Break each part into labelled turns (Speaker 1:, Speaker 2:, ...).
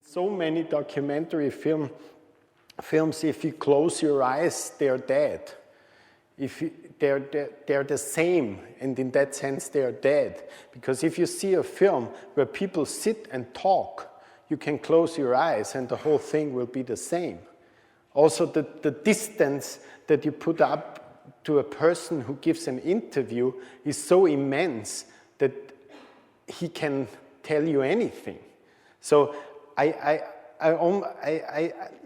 Speaker 1: So many documentary films, if you close your eyes, they're dead. They're the same, and in that sense they are dead. Because if you see a film where people sit and talk, you can close your eyes and the whole thing will be the same. Also, the distance that you put up to a person who gives an interview is so immense that he can tell you anything. So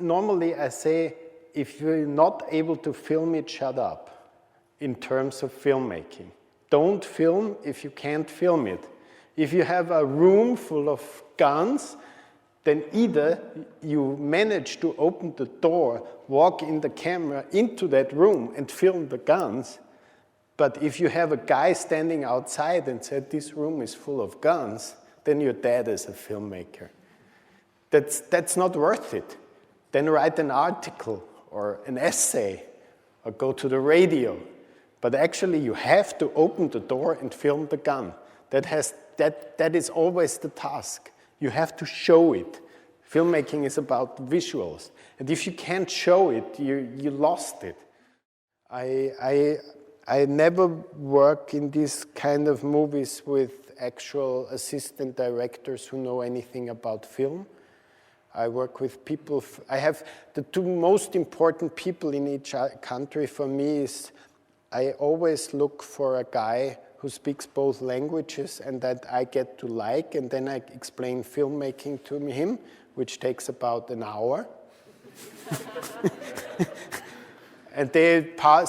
Speaker 1: normally I say, if you're not able to film it, shut up in terms of filmmaking. Don't film if you can't film it. If you have a room full of guns, then either you manage to open the door, walk in the camera into that room and film the guns. But if you have a guy standing outside and said, this room is full of guns, then you're dead as a filmmaker. That's not worth it. Then write an article or an essay or go to the radio. But actually you have to open the door and film the gun. That is always the task. You have to show it. Filmmaking is about visuals. And if you can't show it, you lost it. I never work in these kind of movies with actual assistant directors who know anything about film. I work with people, I have the two most important people in each country for me is, I always look for a guy who speaks both languages and that I get to like, and then I explain filmmaking to him, which takes about an hour. And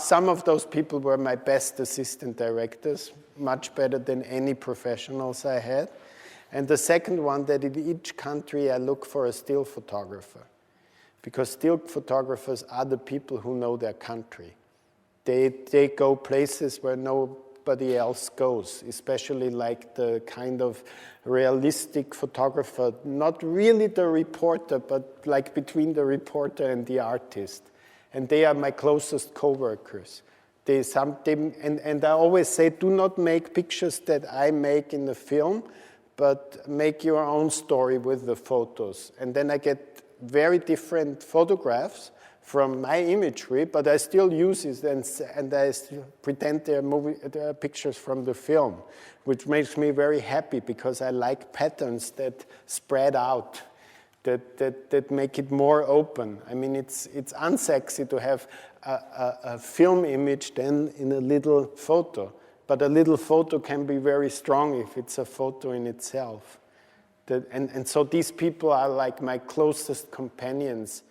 Speaker 1: some of those people were my best assistant directors, much better than any professionals I had. And the second one, that in each country I look for a still photographer. Because still photographers are the people who know their country. They go places where nobody else goes, especially like the kind of realistic photographer, not really the reporter, but like between the reporter and the artist. And they are my closest co-workers. And I always say, do not make pictures that I make in the film, but make your own story with the photos. And then I get very different photographs from my imagery, but I still use it and I still pretend they're pictures from the film, which makes me very happy because I like patterns that spread out, that make it more open. I mean, it's unsexy to have a film image then in a little photo, but a little photo can be very strong if it's a photo in itself. And so these people are like my closest companions